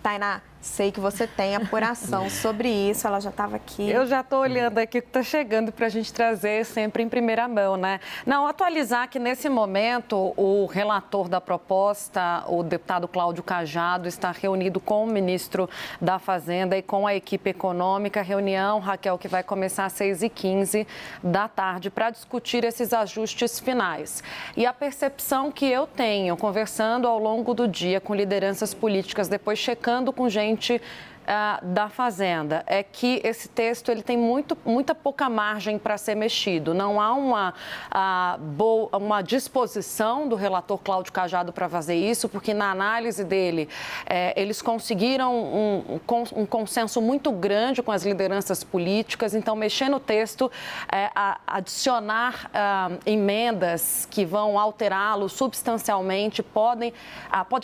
Tainá, sei que você tem apuração sobre isso, ela já estava aqui. Eu já estou olhando aqui o que está chegando para a gente trazer sempre em primeira mão, né? Não, atualizar que nesse momento o relator da proposta, o deputado Cláudio Cajado, está reunido com o ministro da Fazenda e com a equipe econômica. Reunião, Raquel, que vai começar às 6h15 da tarde para discutir esses ajustes finais. E a percepção que eu tenho, conversando ao longo do dia com lideranças políticas, depois checando com gente da Fazenda, é que esse texto ele tem muita pouca margem para ser mexido. Não há uma disposição do relator Cláudio Cajado para fazer isso, porque na análise dele, eles conseguiram um consenso muito grande com as lideranças políticas. Então, mexer no texto, adicionar emendas que vão alterá-lo substancialmente, pode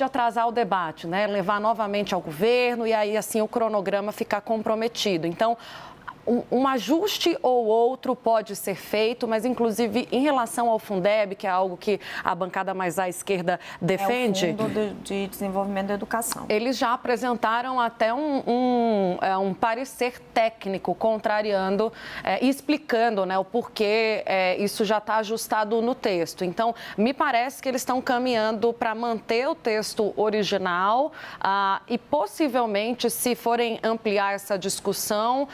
atrasar o debate, né? Levar novamente ao governo e aí, assim, o cronograma ficar comprometido. Então, um ajuste ou outro pode ser feito, mas, inclusive, em relação ao Fundeb, que é algo que a bancada mais à esquerda defende... É o Fundo de Desenvolvimento da Educação. Eles já apresentaram até um parecer técnico contrariando e explicando, né, o porquê isso já está ajustado no texto. Então, me parece que eles estão caminhando para manter o texto original e, possivelmente, se forem ampliar essa discussão,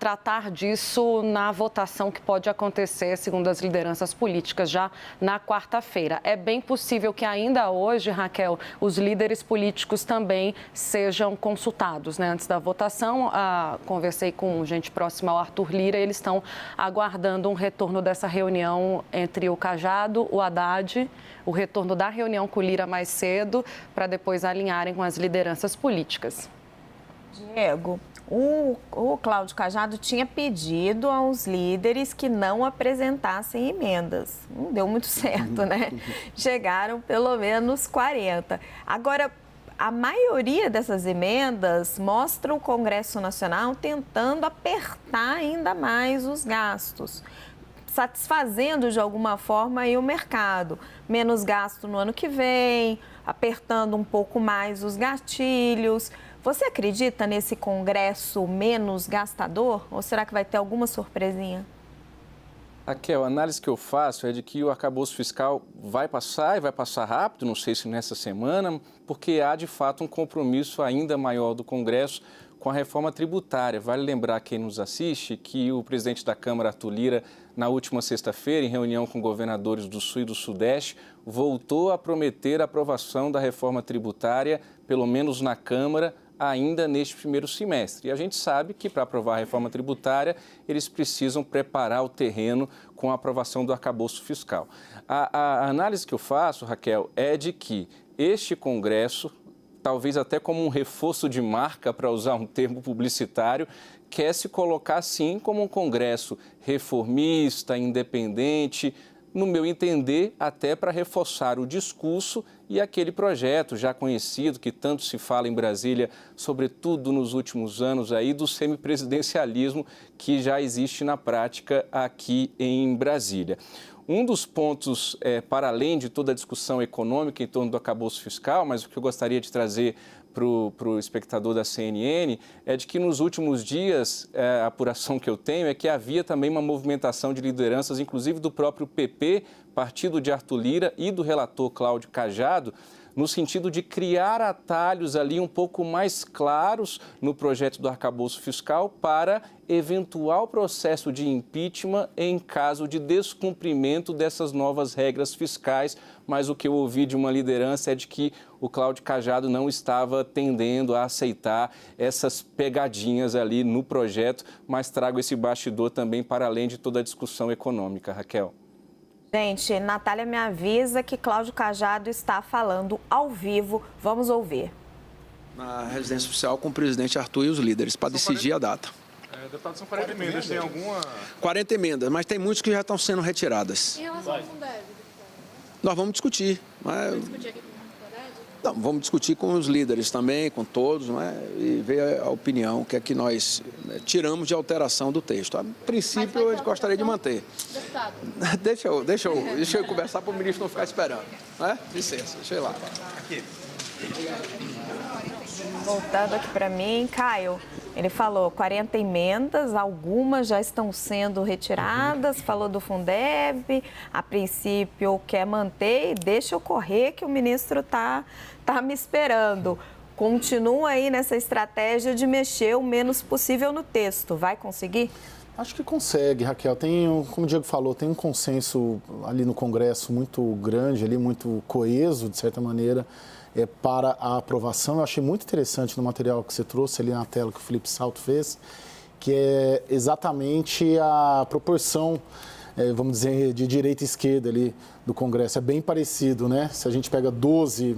tratar disso na votação que pode acontecer, segundo as lideranças políticas, já na quarta-feira. É bem possível que ainda hoje, Raquel, os líderes políticos também sejam consultados, né? Antes da votação, conversei com gente próxima ao Arthur Lira, eles estão aguardando um retorno dessa reunião entre o Cajado, o Haddad, o retorno da reunião com o Lira mais cedo, para depois alinharem com as lideranças políticas. Diego, o Cláudio Cajado tinha pedido aos líderes que não apresentassem emendas. Não deu muito certo, né? Chegaram pelo menos 40. Agora, a maioria dessas emendas mostra o Congresso Nacional tentando apertar ainda mais os gastos, satisfazendo de alguma forma aí o mercado. Menos gasto no ano que vem, apertando um pouco mais os gatilhos. Você acredita nesse Congresso menos gastador ou será que vai ter alguma surpresinha? Raquel, a análise que eu faço é de que o arcabouço fiscal vai passar e vai passar rápido, não sei se nessa semana, porque há de fato um compromisso ainda maior do Congresso com a reforma tributária. Vale lembrar quem nos assiste que o presidente da Câmara, Arthur Lira, na última sexta-feira, em reunião com governadores do Sul e do Sudeste, voltou a prometer a aprovação da reforma tributária, pelo menos na Câmara, ainda neste primeiro semestre. E a gente sabe que para aprovar a reforma tributária, eles precisam preparar o terreno com a aprovação do arcabouço fiscal. A análise que eu faço, Raquel, é de que este Congresso, talvez até como um reforço de marca, para usar um termo publicitário, quer se colocar, sim, como um Congresso reformista, independente, no meu entender, até para reforçar o discurso e aquele projeto já conhecido, que tanto se fala em Brasília, sobretudo nos últimos anos, aí, do semipresidencialismo que já existe na prática aqui em Brasília. Um dos pontos, para além de toda a discussão econômica em torno do arcabouço fiscal, mas o que eu gostaria de trazer para o espectador da CNN, é de que nos últimos dias, a apuração que eu tenho é que havia também uma movimentação de lideranças, inclusive do próprio PP, partido de Arthur Lira, e do relator Cláudio Cajado, no sentido de criar atalhos ali um pouco mais claros no projeto do arcabouço fiscal para eventual processo de impeachment em caso de descumprimento dessas novas regras fiscais. Mas o que eu ouvi de uma liderança é de que o Cláudio Cajado não estava tendendo a aceitar essas pegadinhas ali no projeto, mas trago esse bastidor também para além de toda a discussão econômica, Raquel. Gente, Natália me avisa que Cláudio Cajado está falando ao vivo. Vamos ouvir. Na residência oficial com o presidente Arthur e os líderes, para decidir a data. Deputado, são 40 emendas, tem alguma... 40 emendas, mas tem muitas que já estão sendo retiradas. Em relação ao Fundeb, Nós vamos discutir. Mas... vamos discutir aqui com o Fundeb? Não, vamos discutir com os líderes também, com todos, e ver a opinião, o que é que nós tiramos de alteração do texto. A princípio, eu gostaria de manter. Deputado. Deixa eu conversar para o ministro não ficar esperando. Licença, deixa eu ir lá. Aqui. Voltando aqui para mim, Caio, ele falou 40 emendas, algumas já estão sendo retiradas, falou do Fundeb, a princípio quer manter e deixa ocorrer que o ministro tá me esperando. Continua aí nessa estratégia de mexer o menos possível no texto, vai conseguir? Acho que consegue, Raquel. Como o Diego falou, tem um consenso ali no Congresso muito grande, ali muito coeso, de certa maneira, para a aprovação. Eu achei muito interessante no material que você trouxe ali na tela que o Felipe Salto fez, que é exatamente a proporção, vamos dizer, de direita e esquerda ali do Congresso. É bem parecido, né? Se a gente pega 12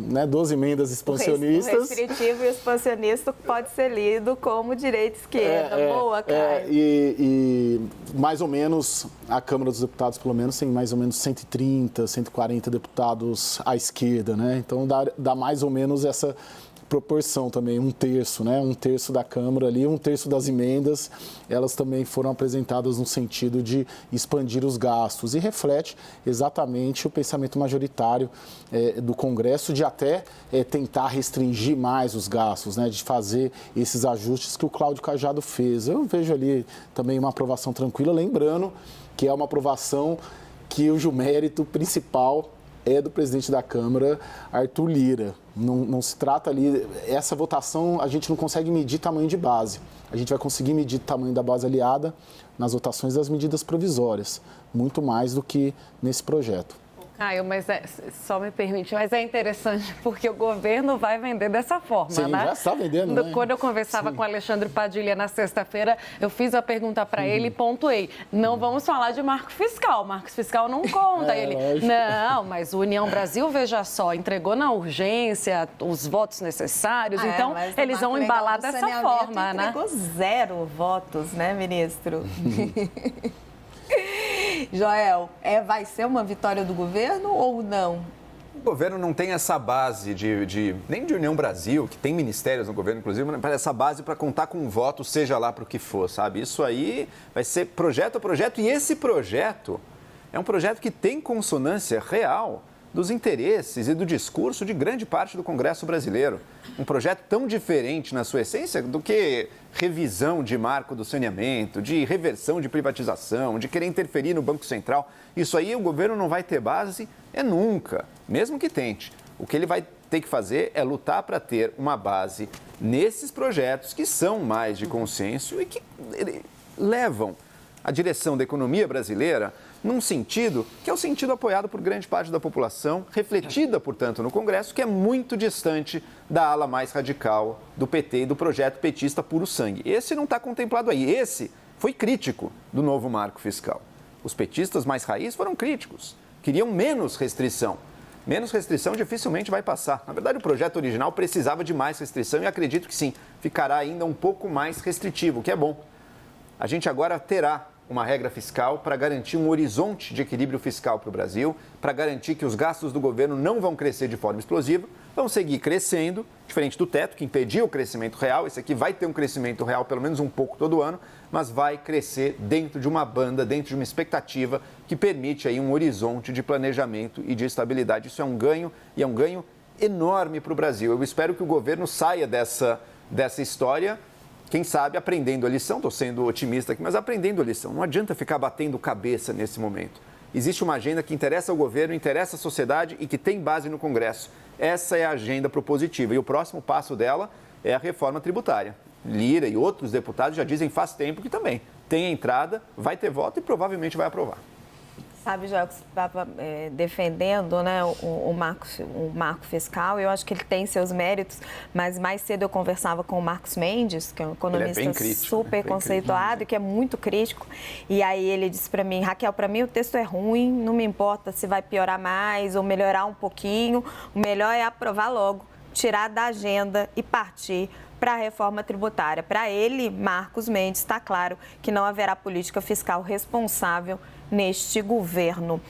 emendas expansionistas... O restritivo e o expansionista pode ser lido como direita e esquerda. Boa, Caio. E mais ou menos, a Câmara dos Deputados, pelo menos, tem mais ou menos 130, 140 deputados à esquerda, né? Então, dá mais ou menos essa proporção também, um terço, né? Um terço da Câmara ali, um terço das emendas, elas também foram apresentadas no sentido de expandir os gastos e reflete exatamente o pensamento majoritário do Congresso de até tentar restringir mais os gastos, né? De fazer esses ajustes que o Cláudio Cajado fez. Eu vejo ali também uma aprovação tranquila, lembrando que é uma aprovação que o mérito principal é do presidente da Câmara, Arthur Lira. Não se trata ali... Essa votação, a gente não consegue medir tamanho de base. A gente vai conseguir medir o tamanho da base aliada nas votações das medidas provisórias, muito mais do que nesse projeto. Caio, mas só me permite, mas é interessante porque o governo vai vender dessa forma, Sim, né? já está vendendo, né? Quando eu conversava com o Alexandre Padilha na sexta-feira, eu fiz a pergunta para ele e pontuei. Não vamos falar de marco fiscal. Marco fiscal não conta. Ele, lógico. não, mas o União Brasil, veja só, entregou na urgência os votos necessários. Então, eles vão embalar dessa forma, né? Entregou 0 votos, né, ministro? Joel, vai ser uma vitória do governo ou não? O governo não tem essa base nem de União Brasil, que tem ministérios no governo, inclusive, mas essa base para contar com um voto, seja lá para o que for, sabe? Isso aí vai ser projeto a projeto, e esse projeto é um projeto que tem consonância real dos interesses e do discurso de grande parte do Congresso brasileiro. Um projeto tão diferente na sua essência do que revisão de marco do saneamento, de reversão de privatização, de querer interferir no Banco Central. Isso aí o governo não vai ter base nunca, mesmo que tente. O que ele vai ter que fazer é lutar para ter uma base nesses projetos que são mais de consenso e que levam a direção da economia brasileira num sentido que é o sentido apoiado por grande parte da população, refletida, portanto, no Congresso, que é muito distante da ala mais radical do PT e do projeto petista puro sangue. Esse não está contemplado aí. Esse foi crítico do novo marco fiscal. Os petistas mais raiz foram críticos, queriam menos restrição. Menos restrição dificilmente vai passar. Na verdade, o projeto original precisava de mais restrição e acredito que sim, ficará ainda um pouco mais restritivo, o que é bom. A gente agora terá uma regra fiscal para garantir um horizonte de equilíbrio fiscal para o Brasil, para garantir que os gastos do governo não vão crescer de forma explosiva, vão seguir crescendo, diferente do teto, que impedia o crescimento real. Esse aqui vai ter um crescimento real pelo menos um pouco todo ano, mas vai crescer dentro de uma banda, dentro de uma expectativa que permite aí um horizonte de planejamento e de estabilidade. Isso é um ganho e é um ganho enorme para o Brasil. Eu espero que o governo saia dessa história, quem sabe, aprendendo a lição. Estou sendo otimista aqui, mas aprendendo a lição. Não adianta ficar batendo cabeça nesse momento. Existe uma agenda que interessa ao governo, interessa à sociedade e que tem base no Congresso. Essa é a agenda propositiva e o próximo passo dela é a reforma tributária. Lira e outros deputados já dizem faz tempo que também tem a entrada, vai ter voto e provavelmente vai aprovar. Sabe, já que você estava defendendo, né, o marco fiscal, eu acho que ele tem seus méritos, mas mais cedo eu conversava com o Marcos Mendes, que é um economista super conceituado e que é muito crítico, e aí ele disse para mim, Raquel, para mim o texto é ruim, não me importa se vai piorar mais ou melhorar um pouquinho, o melhor é aprovar logo, tirar da agenda e partir para a reforma tributária. Para ele, Marcos Mendes, está claro que não haverá política fiscal responsável neste governo.